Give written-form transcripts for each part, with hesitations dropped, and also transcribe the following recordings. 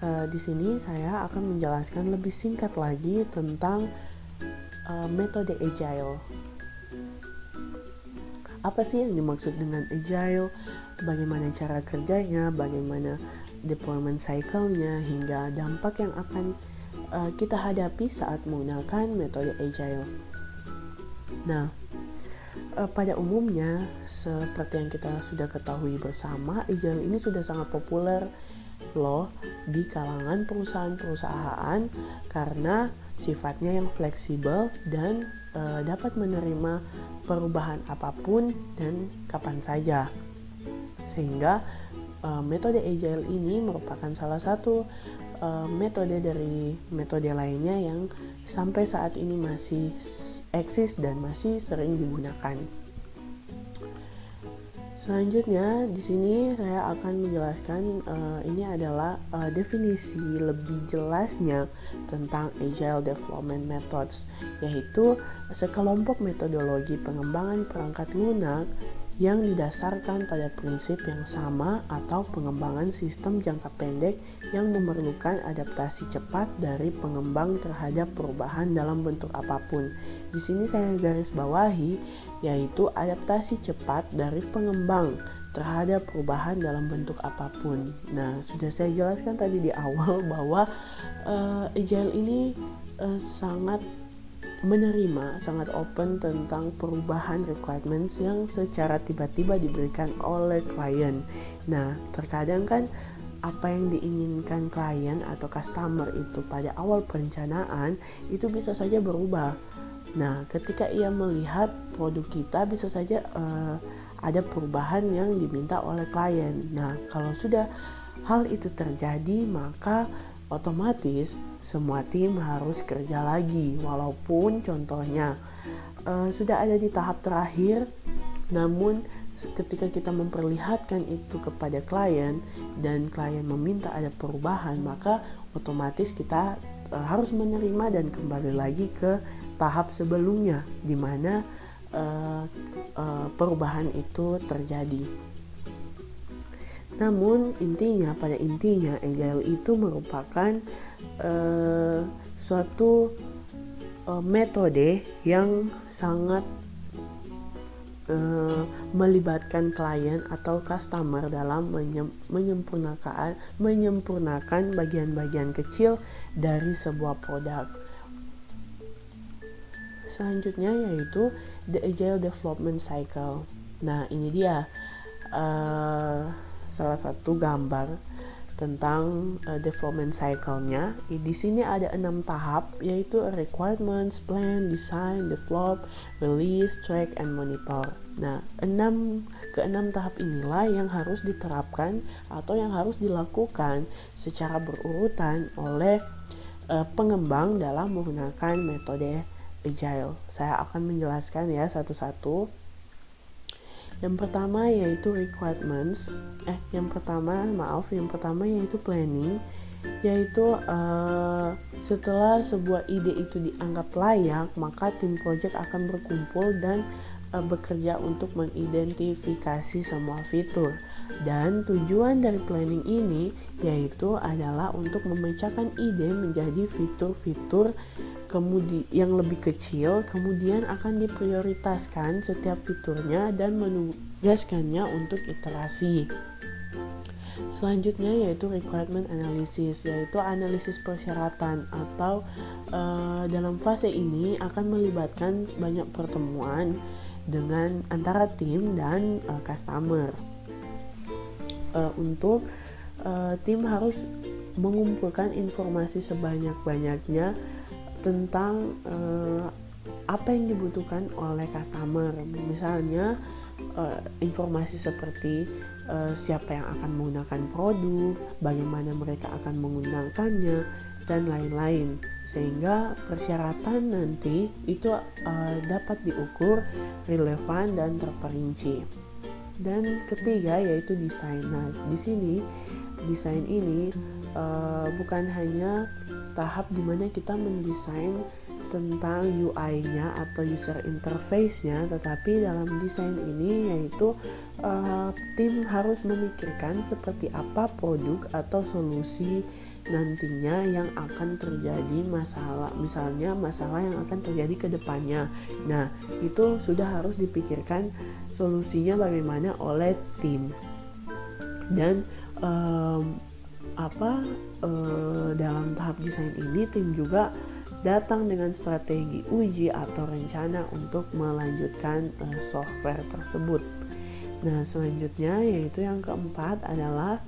Di sini saya akan menjelaskan lebih singkat lagi tentang metode agile. Apa sih yang dimaksud dengan agile? Bagaimana cara kerjanya? Bagaimana deployment cycle-nya? Hingga dampak yang akan kita hadapi saat menggunakan metode agile. Nah, pada umumnya seperti yang kita sudah ketahui bersama, agile ini sudah sangat populer loh di kalangan perusahaan-perusahaan karena sifatnya yang fleksibel dan dapat menerima perubahan apapun dan kapan saja. Sehingga metode agile ini merupakan salah satu metode dari metode lainnya yang sampai saat ini masih eksis dan masih sering digunakan. Selanjutnya di sini saya akan menjelaskan ini adalah definisi lebih jelasnya tentang Agile Development Methods, yaitu sekelompok metodologi pengembangan perangkat lunak yang didasarkan pada prinsip yang sama atau pengembangan sistem jangka pendek yang memerlukan adaptasi cepat dari pengembang terhadap perubahan dalam bentuk apapun. Di sini saya garis bawahi yaitu adaptasi cepat dari pengembang terhadap perubahan dalam bentuk apapun. Nah, sudah saya jelaskan tadi di awal bahwa Agile ini sangat open tentang perubahan requirements yang secara tiba-tiba diberikan oleh klien. Nah, terkadang kan apa yang diinginkan klien atau customer itu pada awal perencanaan itu bisa saja berubah. Nah, ketika ia melihat produk kita bisa saja ada perubahan yang diminta oleh klien. Nah, kalau sudah hal itu terjadi, maka otomatis semua tim harus kerja lagi, walaupun contohnya sudah ada di tahap terakhir, namun ketika kita memperlihatkan itu kepada klien dan klien meminta ada perubahan, maka otomatis kita harus menerima dan kembali lagi ke tahap sebelumnya di mana perubahan itu terjadi. Namun pada intinya Agile itu merupakan suatu metode yang sangat melibatkan klien atau customer dalam menyempurnakan bagian-bagian kecil dari sebuah produk. Selanjutnya yaitu the Agile Development Cycle. Nah, ini dia salah satu gambar tentang development cycle-nya. Di sini ada 6 tahap, yaitu requirements, plan, design, develop, release, track, and monitor. Nah, keenam tahap inilah yang harus diterapkan atau yang harus dilakukan secara berurutan oleh pengembang dalam menggunakan metode Agile. Saya akan menjelaskan ya satu-satu. Yang pertama yaitu requirements. Yang pertama yaitu planning, yaitu setelah sebuah ide itu dianggap layak, maka tim project akan berkumpul dan bekerja untuk mengidentifikasi semua fitur. Dan tujuan dari planning ini yaitu adalah untuk memecahkan ide menjadi fitur-fitur yang lebih kecil, kemudian akan diprioritaskan setiap fiturnya dan menugaskannya untuk iterasi. Selanjutnya yaitu requirement analysis, yaitu analisis persyaratan atau dalam fase ini akan melibatkan banyak pertemuan dengan antara tim dan customer. Untuk tim harus mengumpulkan informasi sebanyak-banyaknya tentang apa yang dibutuhkan oleh customer. Misalnya informasi seperti siapa yang akan menggunakan produk, bagaimana mereka akan menggunakannya, dan lain-lain. Sehingga persyaratan nanti itu dapat diukur relevan dan terperinci. Dan ketiga yaitu desain. Nah, di sini desain ini bukan hanya tahap dimana kita mendesain tentang UI-nya atau user interface-nya, tetapi dalam desain ini yaitu tim harus memikirkan seperti apa produk atau solusi nantinya yang akan terjadi masalah, misalnya masalah yang akan terjadi ke depannya. Nah, itu sudah harus dipikirkan solusinya bagaimana oleh tim. Dan dalam tahap desain ini tim juga datang dengan strategi uji atau rencana untuk melanjutkan software tersebut. Nah, selanjutnya yaitu yang keempat adalah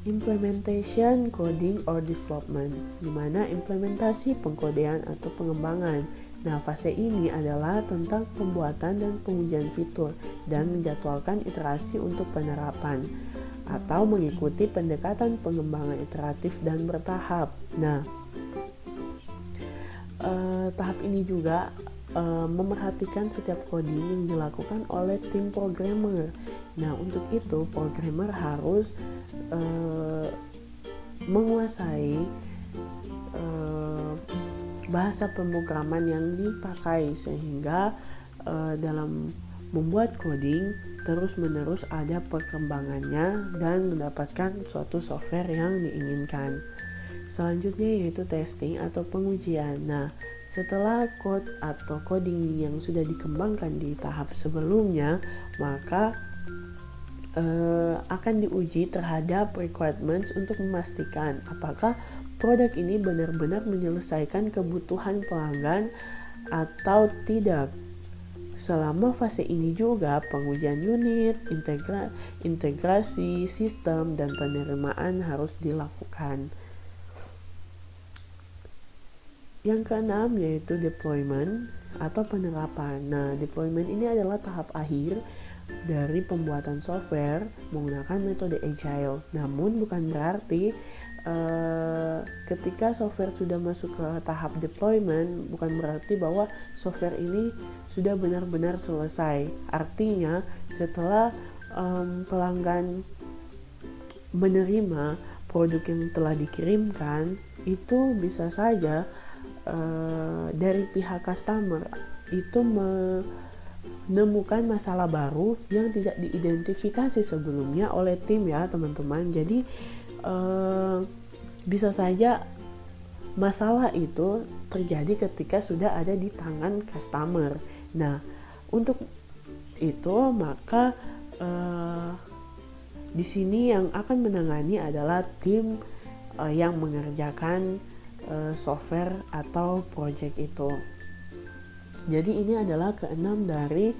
implementation, coding, or development, di mana implementasi, pengkodean, atau pengembangan. Nah, fase ini adalah tentang pembuatan dan pengujian fitur dan menjadwalkan iterasi untuk penerapan atau mengikuti pendekatan pengembangan iteratif dan bertahap. Nah, tahap ini juga memerhatikan setiap coding yang dilakukan oleh tim programmer. Nah, untuk itu programmer harus menguasai bahasa pemrograman yang dipakai, sehingga dalam membuat coding terus-menerus ada perkembangannya dan mendapatkan suatu software yang diinginkan. Selanjutnya yaitu testing atau pengujian. Nah, setelah code atau coding yang sudah dikembangkan di tahap sebelumnya, maka akan diuji terhadap requirements untuk memastikan apakah produk ini benar-benar menyelesaikan kebutuhan pelanggan atau tidak. Selama fase ini juga pengujian unit, integrasi sistem, dan penerimaan harus dilakukan. Yang keenam yaitu deployment atau penerapan. Nah, deployment ini adalah tahap akhir dari pembuatan software menggunakan metode agile. Namun bukan berarti ketika software sudah masuk ke tahap deployment, bukan berarti bahwa software ini sudah benar-benar selesai. Artinya setelah pelanggan menerima produk yang telah dikirimkan, itu bisa saja dari pihak customer itu menemukan masalah baru yang tidak diidentifikasi sebelumnya oleh tim ya teman-teman. Jadi bisa saja masalah itu terjadi ketika sudah ada di tangan customer. Nah, untuk itu maka di sini yang akan menangani adalah tim yang mengerjakan software atau project itu. Jadi ini adalah keenam dari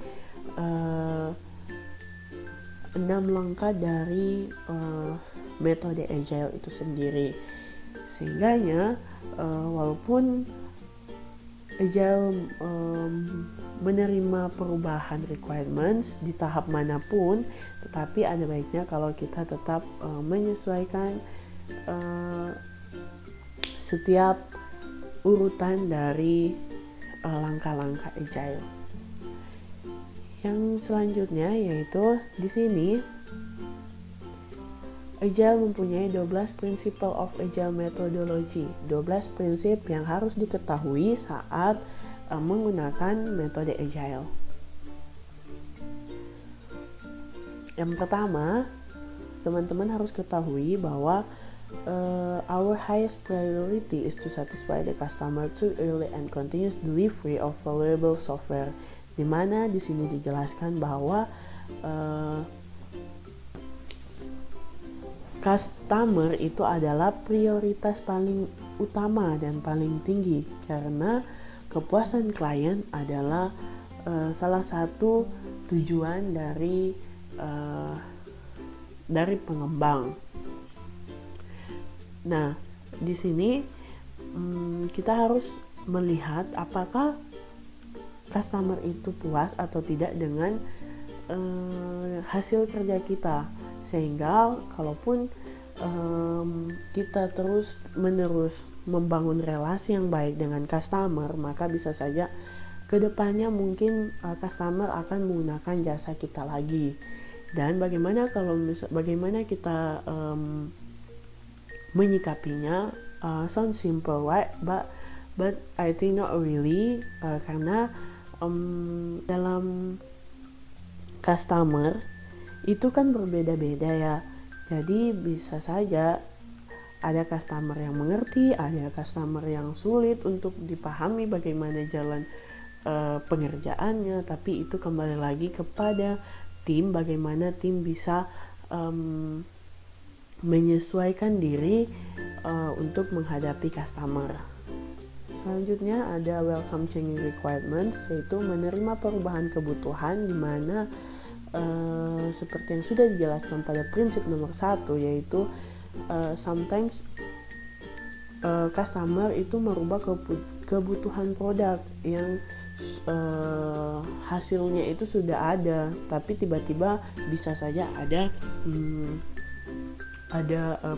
6 langkah dari metode agile itu sendiri. Sehingganya walaupun agile menerima perubahan requirements di tahap manapun, tetapi ada baiknya kalau kita tetap menyesuaikan setiap urutan dari langkah-langkah agile. Yang selanjutnya yaitu di sini agile mempunyai 12 principle of agile methodology, 12 prinsip yang harus diketahui saat menggunakan metode agile. Yang pertama, teman-teman harus ketahui bahwa our highest priority is to satisfy the customer through early and continuous delivery of valuable software. Di mana di sini dijelaskan bahwa customer itu adalah prioritas paling utama dan paling tinggi, karena kepuasan klien adalah salah satu tujuan dari pengembang. Nah, di sini kita harus melihat apakah customer itu puas atau tidak dengan hasil kerja kita, sehingga kalaupun kita terus menerus membangun relasi yang baik dengan customer, maka bisa saja kedepannya mungkin customer akan menggunakan jasa kita lagi. Dan bagaimana kita menyikapinya? Sound simple, right? But I think not really, karena dalam customer itu kan berbeda-beda ya. Jadi bisa saja ada customer yang mengerti, ada customer yang sulit untuk dipahami bagaimana jalan pengerjaannya, tapi itu kembali lagi kepada tim, bagaimana tim bisa menyesuaikan diri untuk menghadapi customer. Selanjutnya ada welcome changing requirements, yaitu menerima perubahan kebutuhan, di mana seperti yang sudah dijelaskan pada prinsip nomor 1, yaitu sometimes customer itu merubah kebutuhan produk yang hasilnya itu sudah ada, tapi tiba-tiba bisa saja ada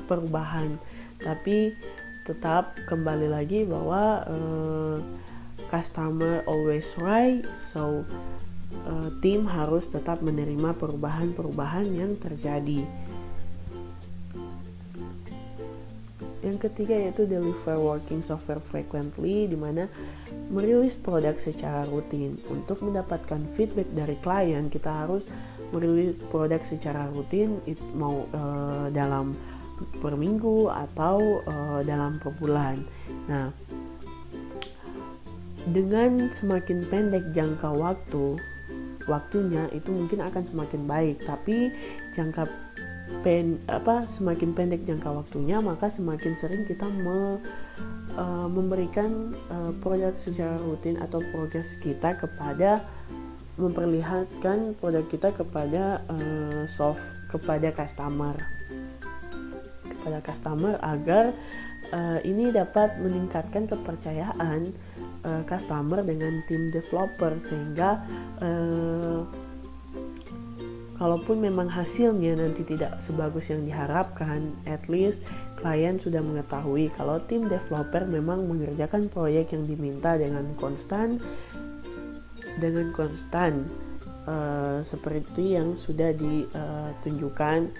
perubahan. Tapi tetap kembali lagi bahwa customer always right, so tim harus tetap menerima perubahan-perubahan yang terjadi. Yang ketiga yaitu deliver working software frequently, di mana merilis produk secara rutin. Untuk mendapatkan feedback dari klien, kita harus merilis produk secara rutin, mau dalam per minggu atau dalam per bulan. Nah, dengan semakin pendek jangka waktunya itu mungkin akan semakin baik, tapi semakin pendek jangka waktunya, maka semakin sering kita memberikan produk secara rutin atau progres kita memperlihatkan produk kita kepada customer agar ini dapat meningkatkan kepercayaan customer dengan tim developer, sehingga kalaupun memang hasilnya nanti tidak sebagus yang diharapkan, at least klien sudah mengetahui kalau tim developer memang mengerjakan proyek yang diminta dengan konstan seperti yang sudah ditunjukkan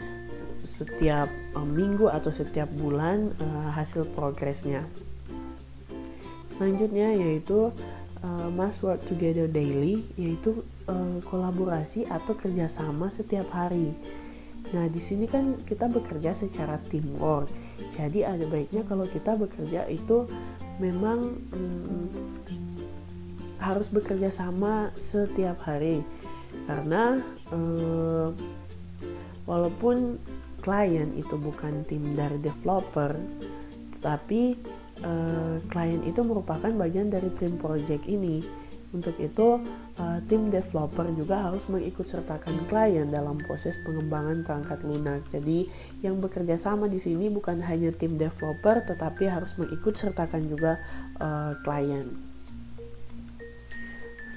setiap minggu atau setiap bulan hasil progresnya. Selanjutnya yaitu must work together daily, yaitu kolaborasi atau kerjasama setiap hari. Nah, di sini kan kita bekerja secara teamwork, jadi ada baiknya kalau kita bekerja itu memang harus bekerja sama setiap hari, karena walaupun klien itu bukan tim dari developer, tetapi klien itu merupakan bagian dari tim project ini. Untuk itu tim developer juga harus mengikut sertakan klien dalam proses pengembangan perangkat lunak. Jadi yang bekerja sama di sini bukan hanya tim developer, tetapi harus mengikut sertakan juga klien.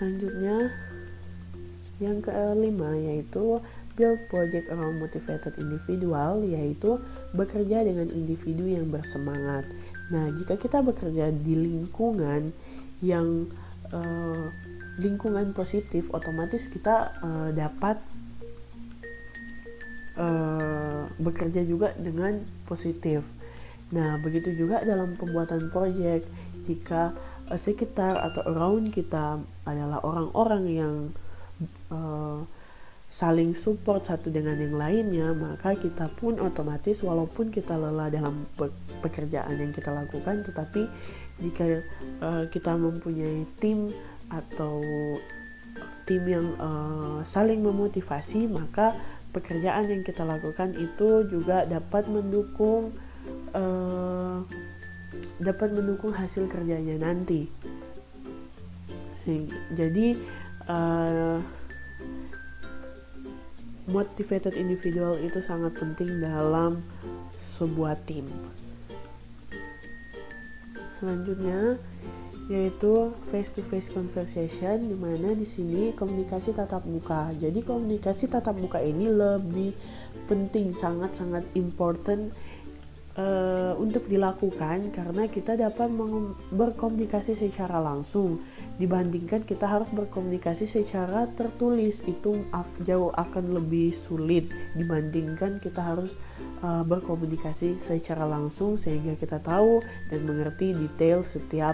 Selanjutnya yang kelima yaitu build project around motivated individual, yaitu bekerja dengan individu yang bersemangat. Nah, jika kita bekerja di lingkungan yang lingkungan positif, otomatis kita dapat bekerja juga dengan positif. Nah, begitu juga dalam pembuatan proyek, jika sekitar atau around kita adalah orang-orang yang saling support satu dengan yang lainnya, maka kita pun otomatis walaupun kita lelah dalam pekerjaan yang kita lakukan, tetapi jika kita mempunyai tim atau tim yang saling memotivasi, maka pekerjaan yang kita lakukan itu juga dapat mendukung hasil kerjanya nanti. Jadi motivated individual itu sangat penting dalam sebuah tim. Selanjutnya yaitu face to face conversation, di mana di sini komunikasi tatap muka. Jadi komunikasi tatap muka ini lebih penting, sangat-sangat important untuk dilakukan, karena kita dapat berkomunikasi secara langsung dibandingkan kita harus berkomunikasi secara tertulis. Itu jauh akan lebih sulit dibandingkan kita harus berkomunikasi secara langsung, sehingga kita tahu dan mengerti detail setiap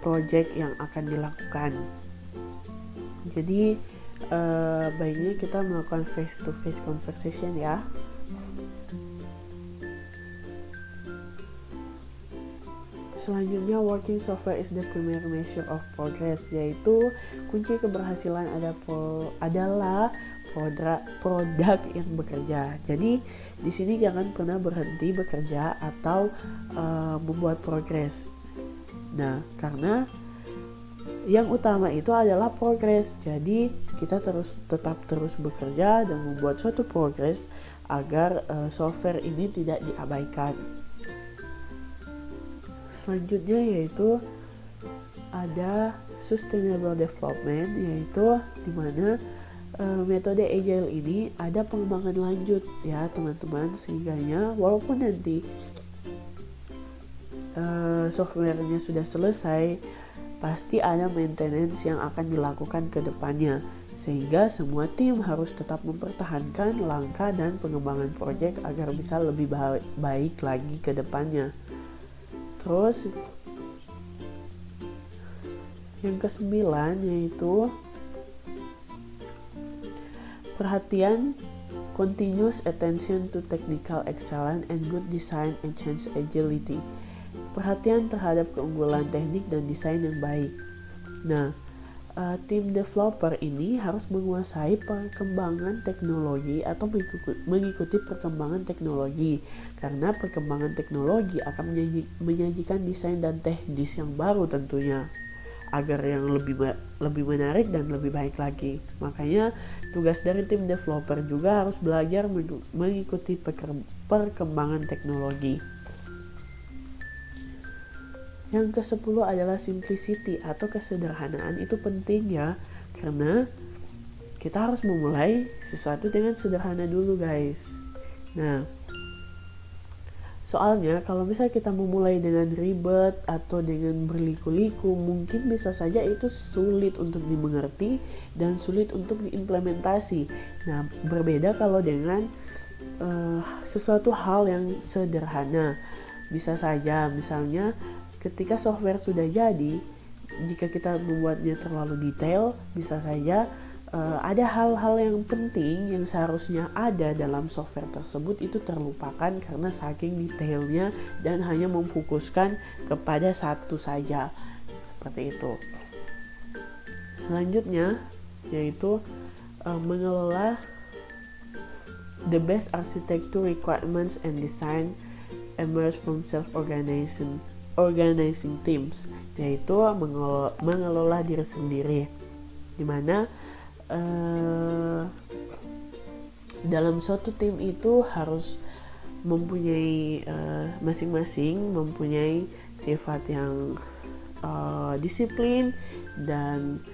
project yang akan dilakukan. Jadi baiknya kita melakukan face to face conversation ya. Selanjutnya, working software is the primary measure of progress, yaitu kunci keberhasilan adalah produk yang bekerja. Jadi di sini jangan pernah berhenti bekerja atau membuat progres. Nah, karena yang utama itu adalah progres. Jadi kita tetap terus bekerja dan membuat suatu progres agar software ini tidak diabaikan. Selanjutnya yaitu ada sustainable development, yaitu dimana metode agile ini ada pengembangan lanjut ya teman-teman, sehingganya walaupun nanti softwarenya sudah selesai, pasti ada maintenance yang akan dilakukan ke depannya, sehingga semua tim harus tetap mempertahankan langkah dan pengembangan proyek agar bisa lebih baik lagi ke depannya. Terus yang ke-9 yaitu perhatian, continuous attention to technical excellence and good design and change agility. Perhatian terhadap keunggulan teknik dan desain yang baik. Nah, tim developer ini harus menguasai perkembangan teknologi atau mengikuti perkembangan teknologi, karena perkembangan teknologi akan menyajikan desain dan teknis yang baru tentunya, agar yang lebih menarik dan lebih baik lagi. Makanya tugas dari tim developer juga harus belajar mengikuti perkembangan teknologi. Yang ke-10 adalah simplicity atau kesederhanaan. Itu penting ya, karena kita harus memulai sesuatu dengan sederhana dulu guys. Nah, soalnya kalau misalnya kita memulai dengan ribet atau dengan berliku-liku, mungkin bisa saja itu sulit untuk dimengerti dan sulit untuk diimplementasi. Nah, berbeda kalau dengan sesuatu hal yang sederhana. Bisa saja misalnya ketika software sudah jadi, jika kita membuatnya terlalu detail, bisa saja ada hal-hal yang penting yang seharusnya ada dalam software tersebut itu terlupakan karena saking detailnya dan hanya memfokuskan kepada satu saja, seperti itu. Selanjutnya yaitu mengelola the best architecture requirements and design emerge from self-organizing teams, yaitu mengelola diri sendiri, dimana dalam suatu tim itu harus mempunyai masing-masing mempunyai sifat yang disiplin dan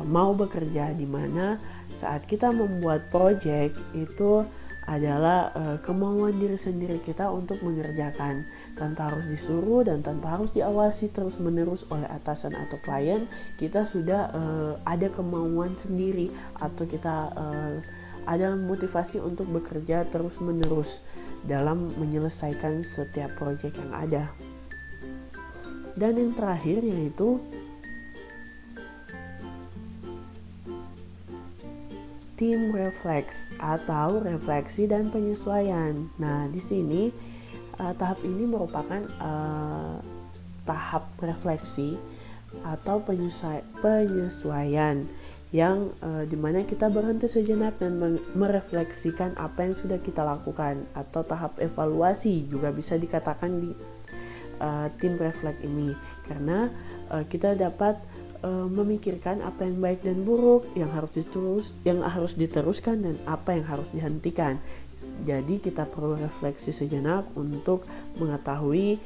mau bekerja, dimana saat kita membuat project itu adalah kemauan diri sendiri kita untuk mengerjakan tanpa harus disuruh dan tanpa harus diawasi terus-menerus oleh atasan atau klien. Kita sudah ada kemauan sendiri atau kita ada motivasi untuk bekerja terus-menerus dalam menyelesaikan setiap proyek yang ada. Dan yang terakhir yaitu tim refleks atau refleksi dan penyesuaian. Nah, di sini tahap ini merupakan tahap refleksi atau penyesuaian yang dimana kita berhenti sejenak dan merefleksikan apa yang sudah kita lakukan, atau tahap evaluasi juga bisa dikatakan di tim refleks ini, karena kita dapat memikirkan apa yang baik dan buruk, yang harus diteruskan dan apa yang harus dihentikan. Jadi kita perlu refleksi sejenak untuk mengetahui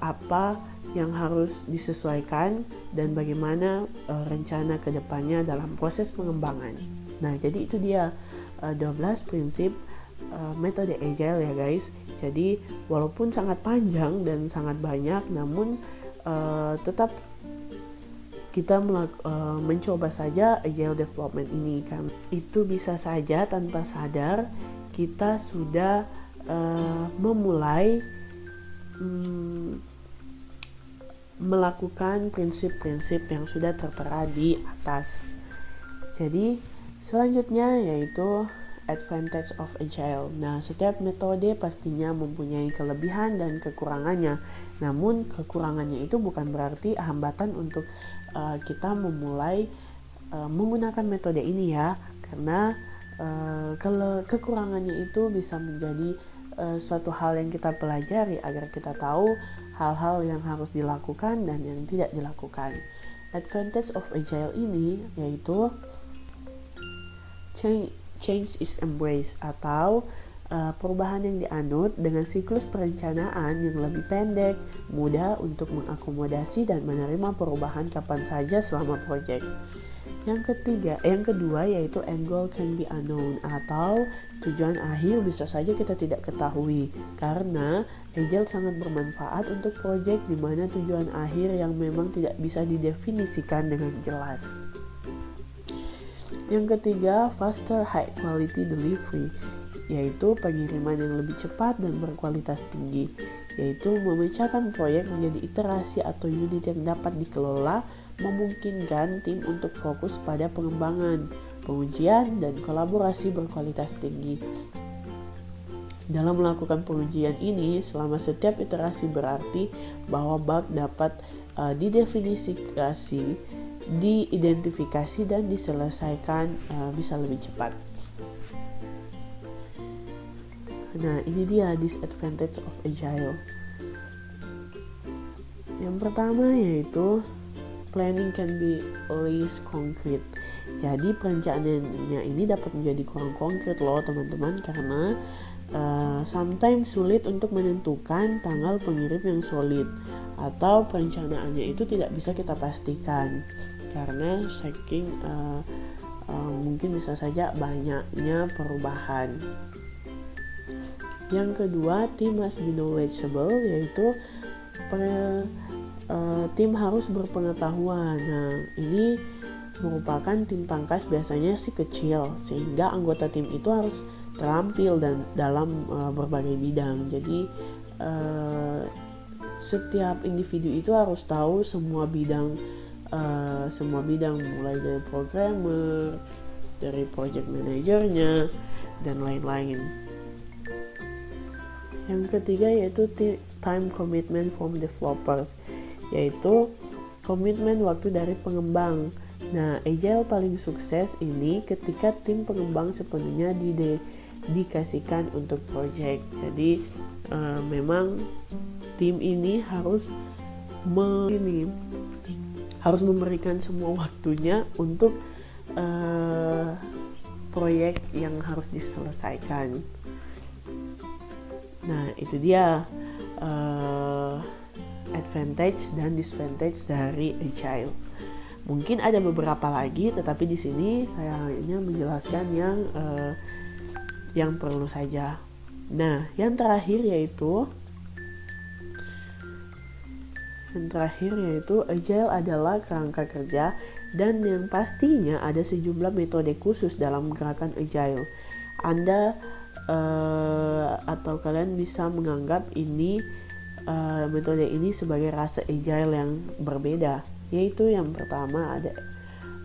apa yang harus disesuaikan dan bagaimana rencana kedepannya dalam proses pengembangan. Nah, jadi itu dia 12 prinsip metode agile ya guys. Jadi walaupun sangat panjang dan sangat banyak, namun tetap kita mencoba saja agile development ini, kan itu bisa saja tanpa sadar kita sudah memulai melakukan prinsip-prinsip yang sudah tertera di atas. Jadi selanjutnya yaitu advantage of agile. Nah, setiap metode pastinya mempunyai kelebihan dan kekurangannya. Namun kekurangannya itu bukan berarti hambatan untuk kita memulai menggunakan metode ini ya, karena kalau kekurangannya itu bisa menjadi suatu hal yang kita pelajari agar kita tahu hal-hal yang harus dilakukan dan yang tidak dilakukan. Advantage of agile ini yaitu change is embraced, atau perubahan yang dianut dengan siklus perencanaan yang lebih pendek, mudah untuk mengakomodasi dan menerima perubahan kapan saja selama proyek. Yang kedua yaitu end goal can be unknown, atau tujuan akhir bisa saja kita tidak ketahui, karena agile sangat bermanfaat untuk proyek di mana tujuan akhir yang memang tidak bisa didefinisikan dengan jelas. Yang ketiga, faster high quality delivery, yaitu pengiriman yang lebih cepat dan berkualitas tinggi, yaitu memecahkan proyek menjadi iterasi atau unit yang dapat dikelola, memungkinkan tim untuk fokus pada pengembangan, pengujian, dan kolaborasi berkualitas tinggi. Dalam melakukan pengujian ini, selama setiap iterasi berarti bahwa bug dapat diidentifikasi dan diselesaikan bisa lebih cepat. Nah, ini dia disadvantage of agile. Yang pertama yaitu planning can be less concrete. Jadi perencanaannya ini dapat menjadi kurang konkret loh teman-teman, karena sometimes sulit untuk menentukan tanggal pengirim yang solid, atau perencanaannya itu tidak bisa kita pastikan karena saking mungkin bisa saja banyaknya perubahan. Yang kedua, team must be knowledgeable, yaitu tim harus berpengetahuan. Nah, ini merupakan tim tangkas biasanya sih kecil, sehingga anggota tim itu harus terampil dan dalam berbagai bidang. Jadi setiap individu itu harus tahu semua bidang mulai dari programmer, dari project manajernya, dan lain-lain. Yang ketiga yaitu time commitment from developers, yaitu komitmen waktu dari pengembang. Nah, agile paling sukses ini ketika tim pengembang sepenuhnya didedikasikan untuk project. Jadi memang tim ini harus memberikan semua waktunya untuk proyek yang harus diselesaikan. Nah, itu dia advantage dan disadvantage dari agile. Mungkin ada beberapa lagi, tetapi di sini saya hanya menjelaskan yang perlu saja. Nah, yang terakhir yaitu agile adalah kerangka kerja, dan yang pastinya ada sejumlah metode khusus dalam gerakan agile. Anda atau kalian bisa menganggap metode ini sebagai rasa agile yang berbeda, yaitu yang pertama ada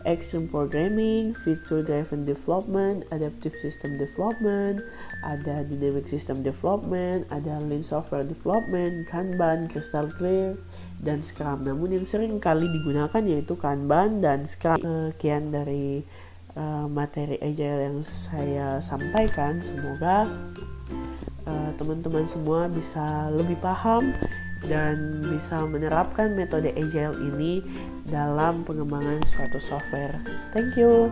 Extreme Programming, Feature Driven Development, Adaptive System Development, ada Dynamic System Development, ada Lean Software Development, Kanban, Crystal Clear, dan Scrum. Namun yang sering kali digunakan yaitu Kanban dan Scrum. Sekian dari materi agile yang saya sampaikan. Semoga teman-teman semua bisa lebih paham dan bisa menerapkan metode agile ini dalam pengembangan suatu software. Thank you.